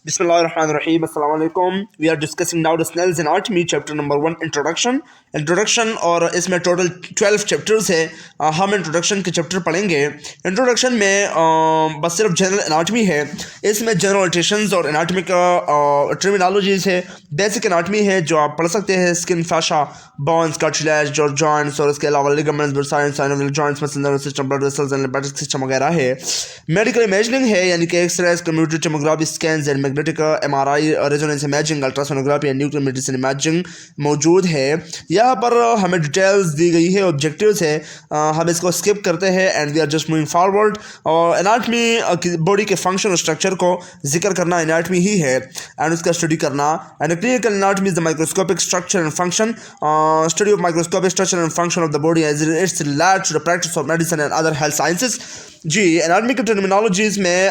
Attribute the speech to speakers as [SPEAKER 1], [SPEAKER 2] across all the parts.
[SPEAKER 1] Bismillahirrahmanirrahim. Assalamu alaikum. We are discussing now the Snell's Anatomy, chapter number 1, Introduction. Introduction और इसमें total 12 chapters है। हम introduction के chapter पढ़ेंगे। इंट्रोडक्शन में बस सिर्फ जनरल एनाटमी है। इसमें जनरल नोटेशंस और एनाटमी का टर्मिनोलॉजीज है। बेसिक एनाटमी है जो आप पढ़ सकते हैं, स्किन, फाशा, बोन्स, कार्टिलेज और जॉइंट्स, और इसके अलावा ligaments, bursae, synovial joints, muscle nervous system, blood vessels and lymphatic system वगैरह है। मेडिकल इमेजिंग है, यानी कि X rays, computer tomography, scans and magnetic MRI, resonance imaging, ultrasonography and nuclear medicine imaging मौजूद है। यहाँ पर हमें डिटेल्स दी गई है, ऑब्जेक्टिव्स है, हम इसको स्किप करते हैं and we are just moving forward. और एनाटमी बॉडी के फंक्शन और स्ट्रक्चर को जिक्र करना एनाटमी ही है एंड उसका स्टडी करना। And clinical anatomy is the microscopic structure and function, study of microscopic structure and function of the body as it's related to the practice of medicine and other health sciences. जी, anatomy के terminologies में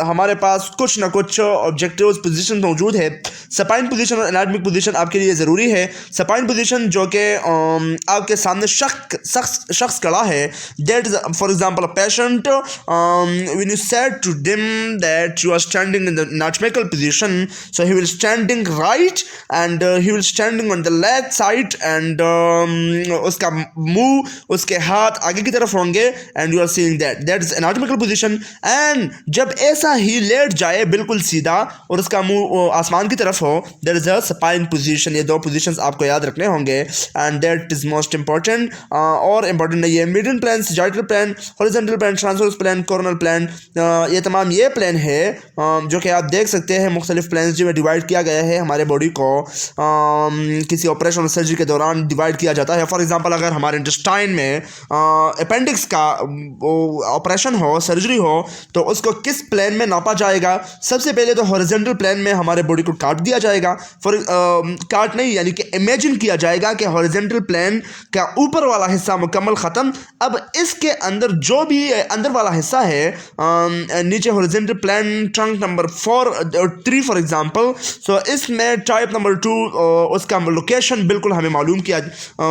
[SPEAKER 1] हमारे पास कुछ ना कुछ objectives position मौजूद है। सपाइन position और एनाटमिक पोजीशन आपके लिए ज़रूरी है। सपाइन पोजीशन जो कि आपके सामने शख्स खड़ा है, that is for example a patient, when you said to them that you are standing in the anatomical position, so he will standing right and he will standing on the left side and उसका मुंह, उसके हाथ आगे की तरफ होंगे and you are seeing that is anatomical position. And जब ऐसा ही लेट जाए बिल्कुल सीधा और उसका मुंह आसमान की तरफ हो, दैट इज अ सपाइन पोजीशन। ये दो पोजीशंस आपको याद रखने होंगे and that is most important. और इंपॉर्टेंट नहीं है, median plan, sagittal plan, horizontal plan, transverse plan, coronal plan, ये तमाम ये प्लान है जो कि आप देख सकते हैं मुख्तलिफ प्लान जिनमें डिवाइड किया गया है। हमारे बॉडी को किसी ऑपरेशन और सर्जरी के दौरान डिवाइड किया जाता है। फॉर एग्जाम्पल, अगर हमारे इंटेस्टाइन में अपेंडिक्स का ऑपरेशन हो, सर्जरी हो, तो उसको किस प्लेन में नापा जाएगा? सबसे पहले तो हॉरिजॉन्टल प्लेन में हमारे बॉडी को काट दिया जाएगा। काट नहीं, यानी कि इमेजिन किया जाएगा कि हॉरिजॉन्टल प्लेन का ऊपर वाला हिस्सा मुकम्मल ख़त्म। अब इसके अंदर जो भी अंदर वाला हिस्सा है, नीचे हॉरिजॉन्टल प्लेन ट्रंक नंबर 4 और 3 फॉर एग्जांपल, सो इसमें टाइप नंबर 2 उसका लोकेशन बिल्कुल हमें मालूम किया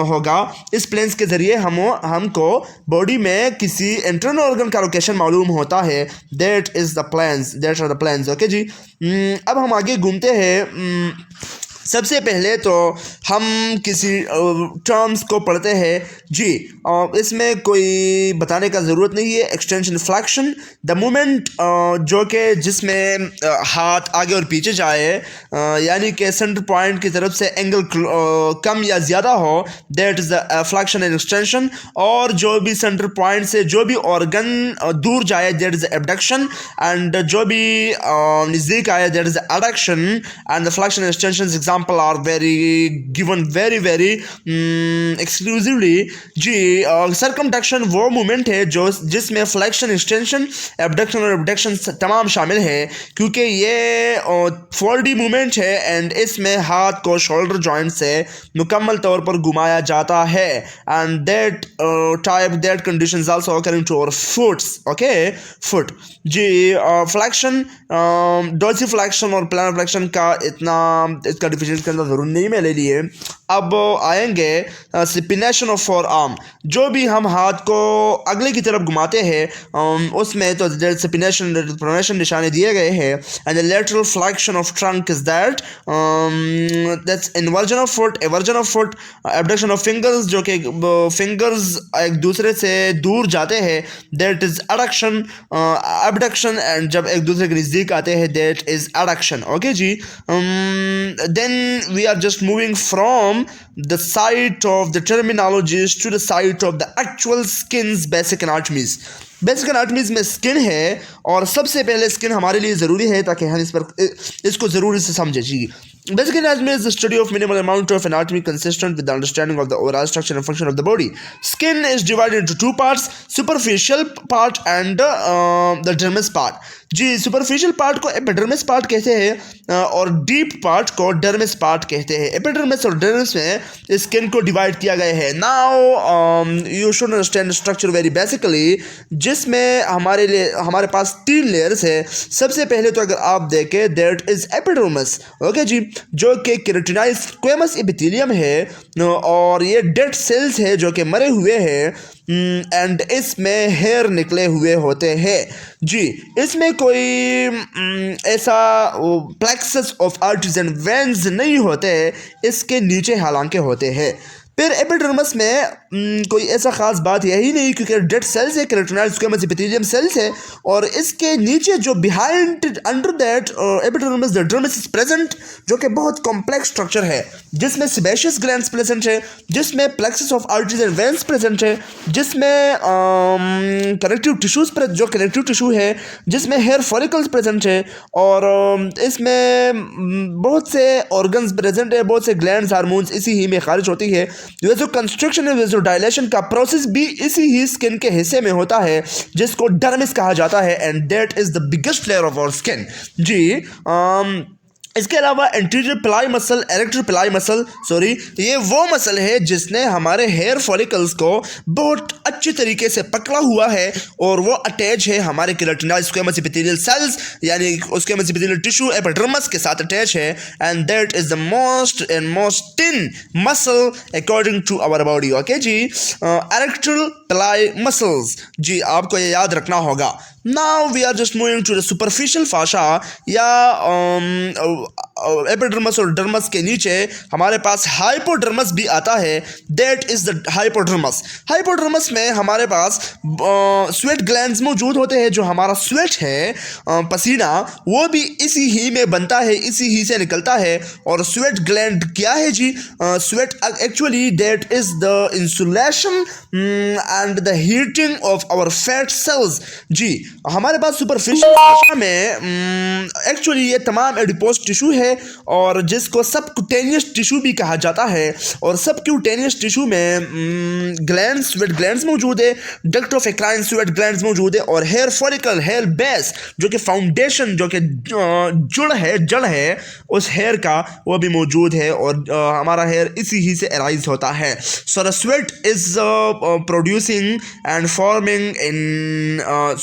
[SPEAKER 1] होगा। इस प्लेन्स के ज़रिए हमको बॉडी में किसी इंटरनल ऑर्गन का लोकेशन मालूम होता है। That are the planes. Okay जी, अब हम आगे घूमते हैं। सबसे पहले तो हम किसी टर्म्स को पढ़ते हैं जी। इसमें कोई बताने का ज़रूरत नहीं है। एक्सटेंशन फ्लैक्शन, द मूवमेंट जो कि जिसमें हाथ आगे और पीछे जाए, यानी कि सेंटर पॉइंट की तरफ से एंगल कम या ज़्यादा हो, that is the flexion and extension. और जो भी सेंटर पॉइंट से जो भी ऑर्गन दूर जाए, दैट इज़ एबडक्शन। एंड जो भी नज़दीक आए, that is adduction. And the flexion and extension are very exclusively जी। सर्कमडक्शन वो मूवमेंट है जो जिसमें फ्लेक्शन, एक्सटेंशन, एबडक्शन और एबडक्शन तमाम शामिल है, क्योंकि ये 4D मूवमेंट है एंड इसमें हाथ को शोल्डर जॉइंट से मुकम्मल तौर पर घुमाया जाता है। And that condition is also occurring to our foots। Okay, foot जी। फ्लेक्शन, डोर्सी फ्लेक्शन और प्लानर फ्लेक्शन का इसका डिफिनेशन के अंदर ज़रूर नहीं मैं ले लिए। अब आएंगे सपिनेशन ऑफ फोर आर्म। जो भी हम हाथ को अगले की तरफ घुमाते हैं उसमें तो सपिनेशन प्रोनेशन निशाने दिए गए हैं। And the lateral flexion of trunk is that's inversion of foot, eversion of foot, abduction of fingers, जो कि फिंगर्स एक दूसरे से दूर जाते हैं, that is adduction, abduction. And जब एक दूसरे के नज़दीक आते हैं, दैट इज एडक्शन। ओके जी। Then we are just moving from the site of the terminologies to the site of the actual skin's basic anatomies। Basic anatomies में skin है और सबसे पहले स्किन हमारे लिए ज़रूरी है ताकि हम इसको ज़रूरी से समझें जी। Basic anatomy is the study of minimal amount of anatomy consistent with the understanding of the overall structure and function of the body. Skin is divided into two parts, superficial part and the dermis part। जी, superficial part को epidermis part कहते हैं और deep part को dermis part कहते हैं। Epidermis और dermis में स्किन को डिवाइड किया गया है। Now you should understand structure very basically. जिसमें हमारे पास 3 लेयर्स है। सबसे पहले तो अगर आप देखें दैट इज़ एपिडर्मिस, ओके जी, जो कि केराटिनाइज्ड स्क्वेमस एपिथेलियम है और ये डेड सेल्स है जो कि मरे हुए हैं एंड इसमें हेयर निकले हुए होते हैं जी। इसमें कोई ऐसा plexus of arteries and veins नहीं होते, इसके नीचे हालांकि होते हैं। फिर एपिडर्मिस में कोई ऐसा ख़ास बात यही नहीं क्योंकि डेड सेल्स है, केराटिनाइज्ड स्क्वेमस एपिथेलियम सेल्स है और इसके नीचे जो behind under that epidermis the dermis is present, जो कि बहुत कॉम्प्लेक्स स्ट्रक्चर है जिसमें सेबेशियस ग्लैंड्स प्रेजेंट है, जिसमें plexus of arteries and veins present है, जिसमें कनेक्टिव टिश्यूज जो कनेक्टिव टिश्यू है, जिसमें हेयर फॉलिकल्स प्रेजेंट है और इसमें बहुत से ऑर्गन्स प्रेजेंट है, बहुत से ग्लैंड्स हार्मोन्स इसी ही में खारिज होती है। ये जो कंस्ट्रक्शन है, जो डायलेशन का प्रोसेस भी इसी ही स्किन के हिस्से में होता है जिसको डर्मिस कहा जाता है and that is the biggest layer of our skin जी। इसके अलावा anterior pili muscle, erector pili muscle, sorry, ये वो मसल है जिसने हमारे हेयर फॉलिकल्स को बहुत अच्छे तरीके से पकड़ा हुआ है और वो अटैच है हमारे केराटिनाइज्ड स्क्वेमस एपिथेलियल सेल्स यानी स्क्वेमस एपिथेलियल टिश्यू एपिडर्मिस के साथ अटैच है and that is the most thin muscle according to our body, okay जी। एरेक्टर पिलाई मसल्स जी, आपको ये याद रखना होगा। Now we are just moving to the superficial fascia या एपिडर्मिस और डर्मिस के नीचे हमारे पास हाइपोडर्मिस भी आता है, that is the hypodermis. Hypodermis में हमारे पास स्वेट ग्लैंड्स मौजूद होते हैं, जो हमारा स्वेट है पसीना वो भी इसी ही में बनता है, इसी ही से निकलता है। और स्वेट ग्लैंड क्या है जी? Sweat actually that is the insulation and the heating of our fat cells जी। हमारे पास सुपरफिशियल फाशा में एक्चुअली ये तमाम एडिपोज टिश्यू है और जिसको सबक्यूटेनियस टिश्यू भी कहा जाता है और सबक्यूटेनियस टिश्यू में ग्लैंड्स, स्वेट ग्लैंड्स मौजूद है, duct of eccrine sweat glands मौजूद है और हेयर फॉलिकल, हेयर बेस जो कि फाउंडेशन, जो कि जड़ है उस हेयर का, वो भी मौजूद है और हमारा हेयर इसी ही से अराइज होता है। So the sweat is producing and forming in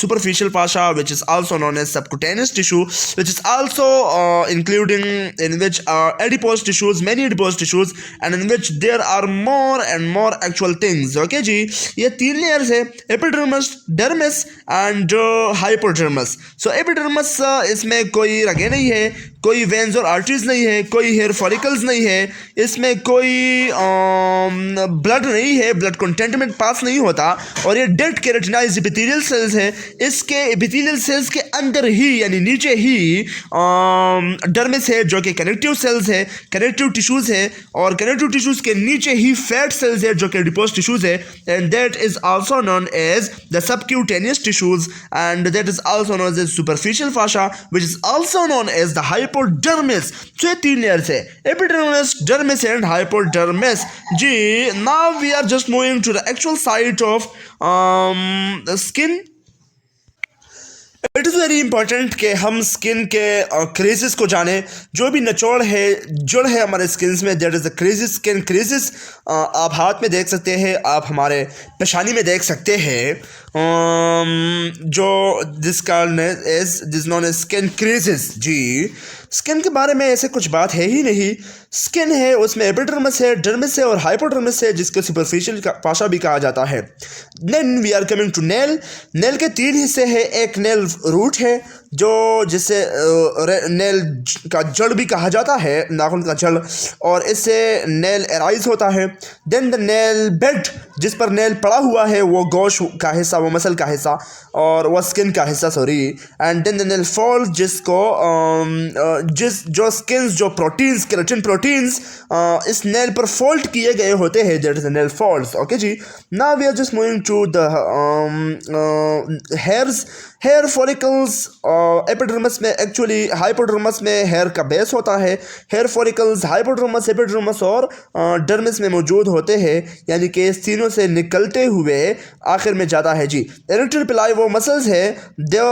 [SPEAKER 1] superficial fascia, which is also known as subcutaneous tissue, which is also including in which are adipose tissues, many adipose tissues, and in which there are more and more actual things, okay जी। ये 3 layers है, epidermis, dermis and hypodermis। so epidermis इसमें कोई रगें नहीं है, कोई veins और arteries नहीं है, कोई हेयर फॉलिकल्स नहीं है, इसमें कोई ब्लड नहीं है, ब्लड कंटेंटमेंट पास नहीं होता और ये डेड केराटिनाइज्ड एपिथेलियल सेल्स है। इसके एपिथेलियल सेल्स के अंदर ही यानी नीचे ही डर्मिस है जो कि कनेक्टिव सेल्स है, कनेक्टिव टिश्यूज है और कनेक्टिव टिश्यूज के नीचे ही फैट सेल्स है जो कि एडिपोज टिश्यूज है and that is also known as the subcutaneous tissues and that is also known as superficial fascia which is also known as the hypodermis. तो ये 3 लेयर्स है, epidermis, dermis and hypodermis जी। Now we are just moving to the actual site of skin. It is very important कि हम skin के crazies को जानें। जो भी निचोड़ है, जड़ है हमारे स्किन्स में, that is the crazies, skin crazies. आप हाथ में देख सकते हैं, आप हमारे पेशानी में देख सकते हैं, जो this known as skin creases जी। स्किन के बारे में ऐसे कुछ बात है ही नहीं। स्किन है उसमें एपिडर्मिस है, डर्मिस है और हाइपोडर्मिस है जिसको सुपरफिशियल फाशा भी कहा जाता है। Then we are coming to nail. Nail के 3 हिस्से हैं, एक नेल रूट है जो जिसे नेल का जड़ भी कहा जाता है, नाखून का जड़, और इससे नेल एराइज होता है। देन द नेल बेड जिस पर नेल पड़ा हुआ है वो गोश का हिस्सा, वो मसल का हिस्सा और वो स्किन का हिस्सा, sorry. And then the nail fall जिसको जो स्किन, जो प्रोटीन्स, केराटिन प्रोटीन्स इस नेल पर फोल्ड किए गए होते हैं, that is the nail falls, okay जी। Now we are just moving to the hair follicles epidermis में एक्चुअली हाइपोडर्मिस में हेयर का बेस होता है। हेयर फॉलिकल्स हाइपोडर्मिस, एपिडर्मिस और डर्मिस में मौजूद होते हैं, यानी कि इस तीनों से निकलते हुए आखिर में जाता है जी। इरेक्टर पिलाई वो मसल्स है to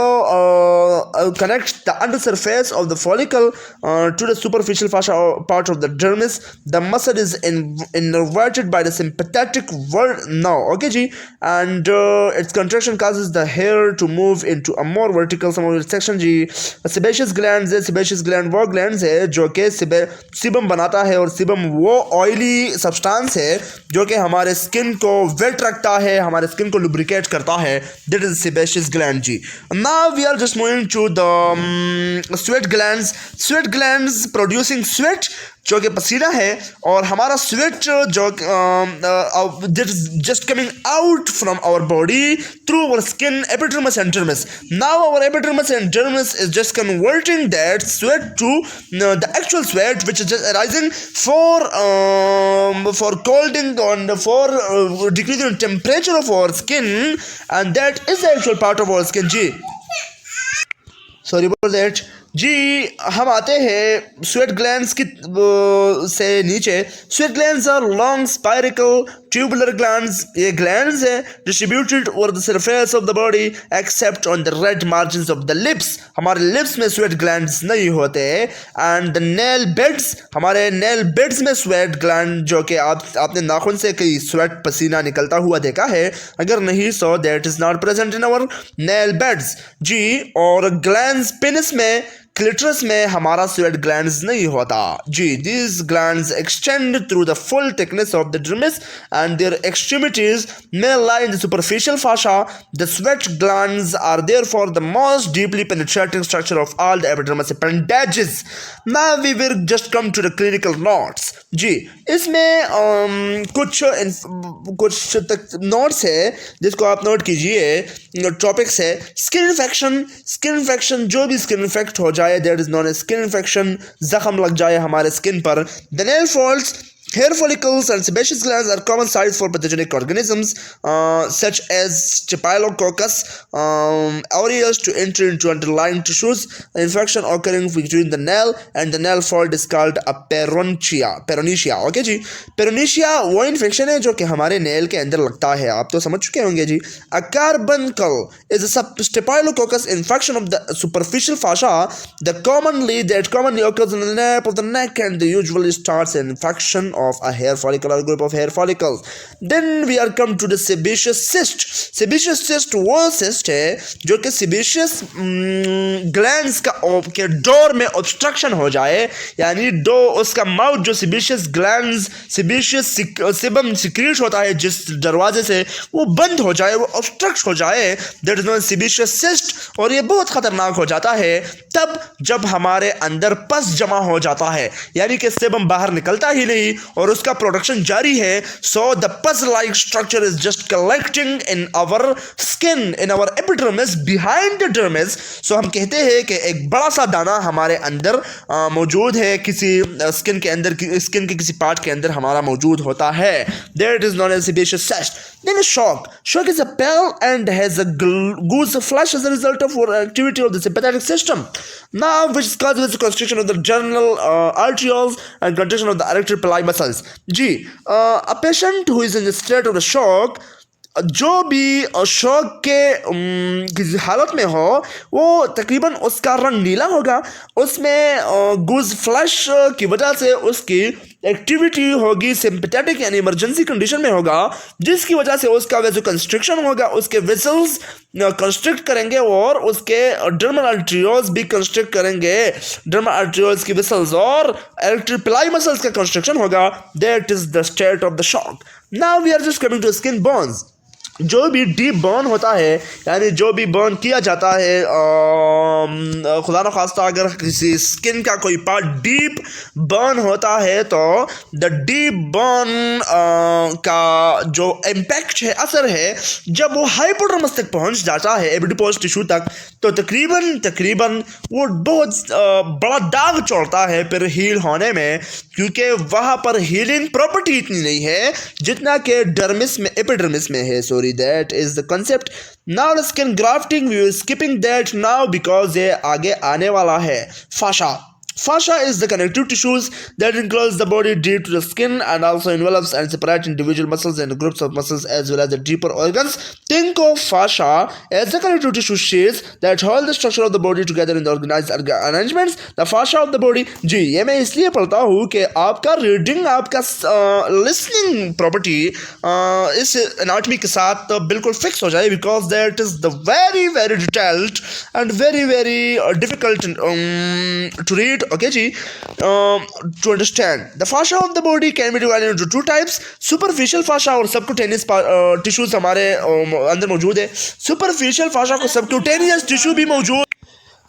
[SPEAKER 1] connect the under surface of the follicle to the superficial fascia part of the dermis. The muscle is innervated by the sympathetic nerve, okay जी, and its contraction causes the hair to move into a more vertical section जी। sebaceous glands है, sebaceous gland वो glands है जो कि sebum बनाता है, और sebum वो oily substance है जो कि हमारे स्किन को वेट रखता है, हमारे स्किन को lubricate करता है, that is sebaceous gland जी। Now we are just moving to the sweat glands. Sweat glands producing sweat जो कि पसीना है, और हमारा स्वेट जो just coming out from our body through our skin, epidermis and dermis. Now our epidermis and dermis is just converting that sweat to the actual sweat which is just arising for colding and for decreasing temperature of our skin, and that is the actual part of our skin जी। Sorry for that जी। हम आते हैं sweat glands की से नीचे। Sweat glands are long spiral tubular glands. ये glands हैं distributed over the surface of the body except on the red margins of the lips. हमारे लिप्स में स्वेट ग्लैंड्स नहीं होते। एंड द नेल बेड्स, हमारे नेल बेड्स में sweat gland जो कि आपने नाखून से कई स्वेट पसीना निकलता हुआ देखा है, अगर नहीं so that is not present in our nail beds जी। और ग्लैंड्स पेनिस में, क्लिटरस में हमारा स्वेट ग्लैंड्स नहीं होता जी। These glands extend through the full thickness of the dermis and their extremities may lie in the superficial fascia. The sweat glands are therefore the most deeply penetrating structure of all the epidermis appendages. Now we will just come to the clinical notes जी। इसमें कुछ तक notes है जिसको आप note कीजिए। Topics है skin infection. Skin infection, जो भी स्किन इन्फेक्ट हो जाए that is known a skin infection. जख्म लग जाए हमारे स्किन पर। The nail falls, hair follicles and sebaceous glands are common sites for pathogenic organisms such as Staphylococcus aureus to enter into underlying tissues. Infection occurring between the nail and the nail fold is called a peronecia. Okay जी। peronecia वो infection है जो कि हमारे nail के अंदर लगता है, आप तो समझ चुके होंगे जी। A carbuncle is a Staphylococcus infection of the superficial fascia that commonly occurs in the nape of the neck and usually starts an infection of a hair follicle or group of hair follicles. Then we are come to the sebaceous cyst. Sebaceous cyst वो cyst है जो कि sebaceous glands के door में obstruction हो जाए, यानी उसका माउथ जो sebaceous glands, sebaceous sebum secrete होता है जिस दरवाजे से, वो बंद हो जाए, वो obstruct हो जाए, that is known as sebaceous cyst। और ये बहुत खतरनाक हो जाता है तब जब हमारे अंदर पस जमा हो जाता है, यानी कि sebum बाहर निकलता ही नहीं और उसका प्रोडक्शन जारी है। So the pus like structure is just collecting in our skin, in our epidermis behind the dermis. So हम कहते हैं कि एक बड़ा सा दाना हमारे अंदर मौजूद है, किसी स्किन के अंदर, स्किन के किसी पार्ट के अंदर हमारा मौजूद होता है। That is known as sebaceous cyst. Then shock. Shock is a pale and has a goose flesh as a result of activity of the sympathetic system. Now, which causes the constriction of the general arterioles and contraction of the erector pili muscles. जी, a patient who is in the state of the shock, जो भी shock के किसी हालत में हो, वो तकरीबन उसका रंग नीला होगा, उसमें गुज फ्लैश की वजह से उसकी एक्टिविटी होगी सिंपैथेटिक यानी इमरजेंसी कंडीशन में होगा, जिसकी वजह से उसका वेजो कंस्ट्रिक्शन होगा, उसके वेसल्स कंस्ट्रिक्ट करेंगे और उसके डर्मल आर्टरियोल्स भी कंस्ट्रिक्ट करेंगे, डर्मल आर्टरियोल्स की वेसल्स और एरेक्टोपिलाई मसल्स का कंस्ट्रक्शन होगा। That is the state of the shock. Now we are just coming to skin bones. जो भी डीप बर्न होता है, यानी जो भी बर्न किया जाता है, खुदा न खास्ता अगर किसी स्किन का कोई पार्ट डीप बर्न होता है तो द डीप बर्न का जो इम्पैक्ट है, असर है, जब वो हाइपोडर्मिस तक पहुंच जाता है, एपिडर्मस टिश्यू तक, तो तकरीबन वो बहुत बड़ा दाग छोड़ता है फिर हील होने में, क्योंकि वहाँ पर हीलिंग प्रॉपर्टी इतनी नहीं है जितना कि डर्मिस में, एपिडर्मिस में है। theory. That is the concept. Now the skin grafting, we are skipping that now because ये आगे आने वाला है. Fascia. Fascia is the connective tissues that enclose the body deep to the skin and also envelops and separates individual muscles and groups of muscles as well as the deeper organs. Think of fascia as the connective tissue sheets that hold the structure of the body together in the organized arrangements. The fascia of the body. जी ये मैं इसलिए पढ़ता हूँ कि आपका reading, आपका listening property इस anatomy के साथ बिल्कुल फिक्स हो जाए, because that is the very very detailed and very very difficult to read. Okay ji, to understand the fascia of the body can be divided into two types, superficial fascia और subcutaneous tissues हमारे अंदर मौजूद है. superficial fascia को subcutaneous tissue भी मौजूद,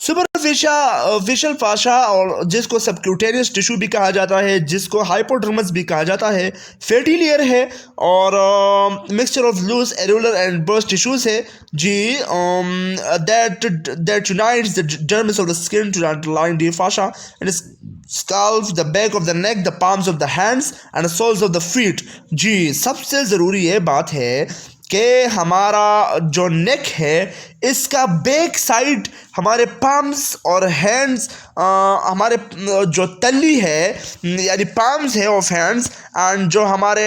[SPEAKER 1] superficial फाशा और जिसको सबक्यूटेनियस टिश्यू भी कहा जाता है, जिसको हाइपोडर्मस भी कहा जाता है, फैटी लेयर है और mixture of loose areolar and burst tissues है जी. that unites the dermis of the skin to the underlying deep fascia and scalp, the back of the neck, the palms of the hands and the soles of the feet. जी सबसे ज़रूरी ये बात है कि हमारा जो नेक है इसका बैक साइड, हमारे पाम्स और हैंड्स, हमारे जो तली है यानी पाम्स है ऑफ हैंड्स एंड जो हमारे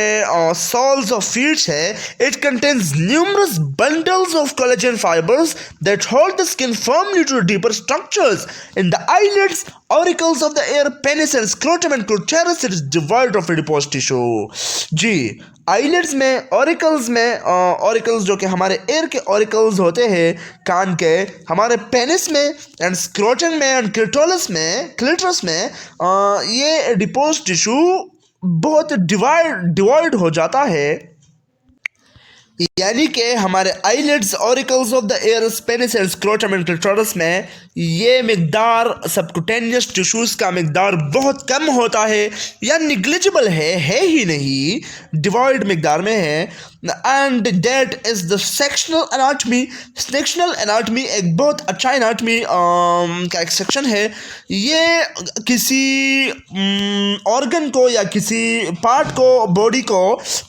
[SPEAKER 1] सोल्स ऑफ फीट्स है, it contains numerous bundles of collagen fibers that hold the skin firmly to the deeper structures in the eyelids, auricles of the ear, penis and scrotum and clitoris. It is devoid of adipose tissue. जी eyelids में, auricles में, auricles जो कि हमारे air के auricles होते हैं कान के, हमारे पेनिस में एंड स्क्रोटम में एंड क्लिटरस में ये एडिपोज टिश्यू बहुत डिवाइड हो जाता है. यानी कि हमारे eyelids, auricles of the ear, penis and scrotum and clitoris में ये मिकदार सबक्यूटेनियस टिश्यूज का मिकदार बहुत कम होता है या निग्लिजिबल है ही नहीं, डिवाइड मिकदार में है. And that is the sectional anatomy. Sectional anatomy एक बहुत अच्छा एनाटमी का एक सेक्शन है. ये किसी ऑर्गन को या किसी पार्ट को, बॉडी को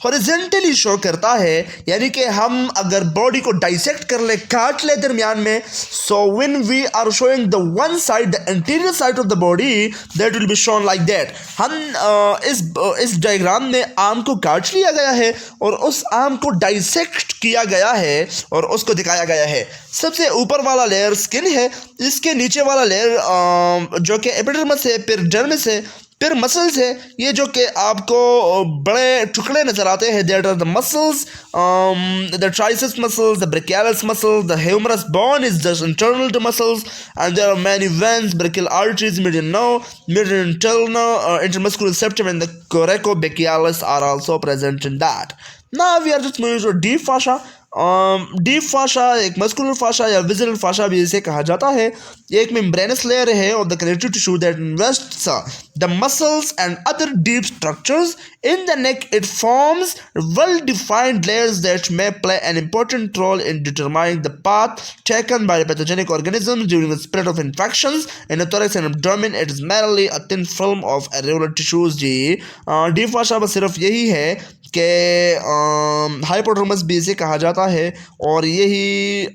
[SPEAKER 1] हॉरिजॉन्टली शो करता है, यानी कि हम अगर बॉडी को डाइसेक्ट कर ले, काट ले दरमियान में, so when we are showing the one side, the anterior side of the body, that will be shown like that. हम इस डायग्राम में आर्म को काट लिया गया है और उस आर्म को डाइसेक्ट किया गया है और उसको दिखाया गया है. सबसे ऊपर वाला लेयर स्किन है, इसके नीचे वाला लेयर जो कि एपिडर्मिस है, फिर डर्मिस है, फिर मसल्स है. ये जो कि आपको बड़े टुकड़े नजर आते हैं, that are the muscles, the triceps muscles, the brachialis muscles, the humerus bone is just internal to muscles and there are many veins, brachial arteries, median internal intermuscular septum and the coracobrachialis are also present in that. Now we are just moving to deep fascia. Deep fascia एक muscular फाशा या visible फाशा भी इसे कहा जाता है. एक membranes layer है of the connective tissue that invests the muscles and other deep structures in the neck. It forms well defined layers that may play an important role in determining the path taken by pathogenic organisms during the spread of infections in the thorax and abdomen. It is merely a thin film of areolar tissues. जी deep fascia बस सिर्फ यही है कि हाइपोडर्मस भी इसे कहा जाता है और यही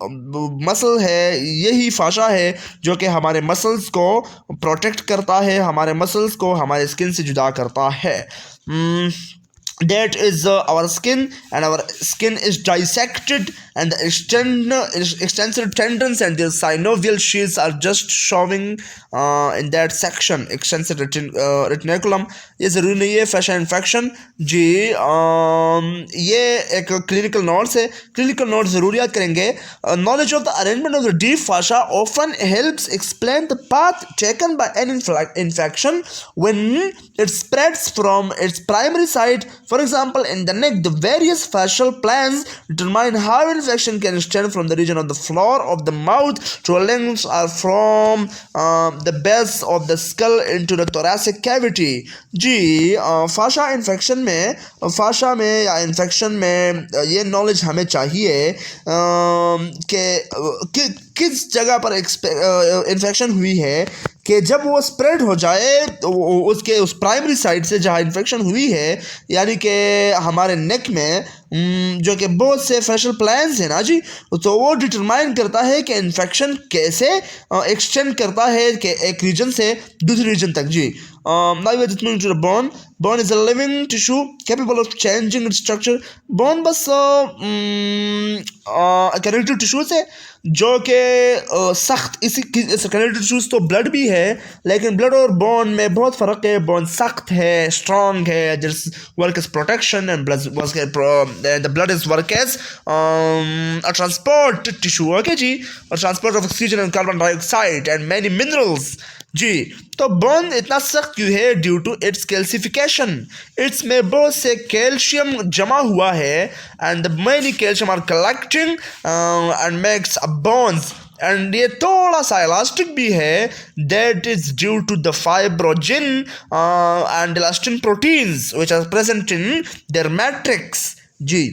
[SPEAKER 1] मसल है, यही फाशा है जो कि हमारे मसल्स को प्रोटेक्ट करता है, हमारे मसल्स को हमारे स्किन से जुदा करता है. That is our skin, and our skin is dissected and the extensor tendons and their synovial sheaths are just showing in that section. Extensor retinaculum. ये ज़रूरी नहीं है fascia infection जी. ये एक clinical notes है. clinical notes ज़रूर याद करेंगे. Knowledge of the arrangement of the deep fascia often helps explain the path taken by an infection when it spreads from its primary site. For example, in the neck, the various fascial plans determine how infection can extend from the region of the floor of the mouth to a length or from the base of the skull into the thoracic cavity. जी fascia infection में, fascia में या infection में ये knowledge हमें चाहिए कि किस जगह पर इन्फेक्शन हुई है, कि जब वो स्प्रेड हो जाए तो उसके उस प्राइमरी साइड से जहाँ इन्फेक्शन हुई है, यानी कि हमारे नेक में जो कि बहुत से फेशियल प्लान्स हैं ना जी, तो वो डिटरमाइन करता है कि इन्फेक्शन कैसे एक्सटेंड करता है कि एक रीजन से दूसरे रीजन तक जी। Now we are just moving to the bone. Bone is a living tissue capable of changing its structure. Bone बस कनेक्टिव टिश्यूज है जो कि सख्त, इसी कनेक्टिव टिश्यूज तो ब्लड भी है, लेकिन ब्लड और बोन में बहुत फ़र्क है। बोन सख्त है, स्ट्रॉन्ग है, this work as protection and the blood is work as a transport tissue, okay जी, और transport of oxygen and carbon dioxide and many minerals जी। तो बोन इतना सख्त क्यों है? Due to its calcification, its में बहुत से कैल्शियम जमा हुआ है and the many calcium are collecting and makes a bones, and ये थोड़ा सा इलास्टिक भी है, that is due to the फाइब्रोजिन and elastin proteins which are present in their matrix जी।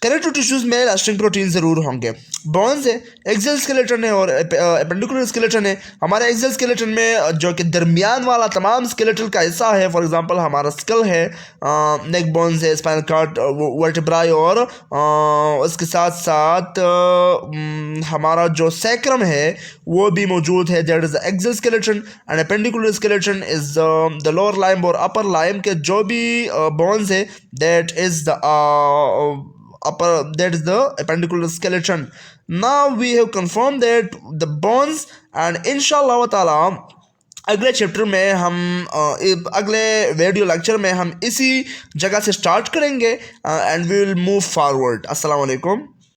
[SPEAKER 1] कनेक्टिव टिश्यूज में इलास्टिन प्रोटीन ज़रूर होंगे। बोन्स है, एक्सियल स्केलेटन है और एपेंडिकुलर स्केलेटन है। हमारे एक्सियल स्केलेटन में जो कि दरमियान वाला तमाम स्केलेटल का हिस्सा है, फॉर एग्जांपल हमारा स्कल है, नेक बोन्स है, स्पाइनल कॉर्ड, वर्टेब्राई, और उसके साथ साथ हमारा जो सैक्रम है वो भी मौजूद है, that is the axial skeleton. And appendicular skeleton is the lower lime और अपर लाइम के जो भी बोन्स है, that is the that is the appendicular skeleton. Now we have confirmed that the bones, and inshallah ताला अगले chapter में हम अगले वीडियो लेक्चर में हम इसी जगह से स्टार्ट करेंगे and we will move forward. अस्सलाम वालेकुम।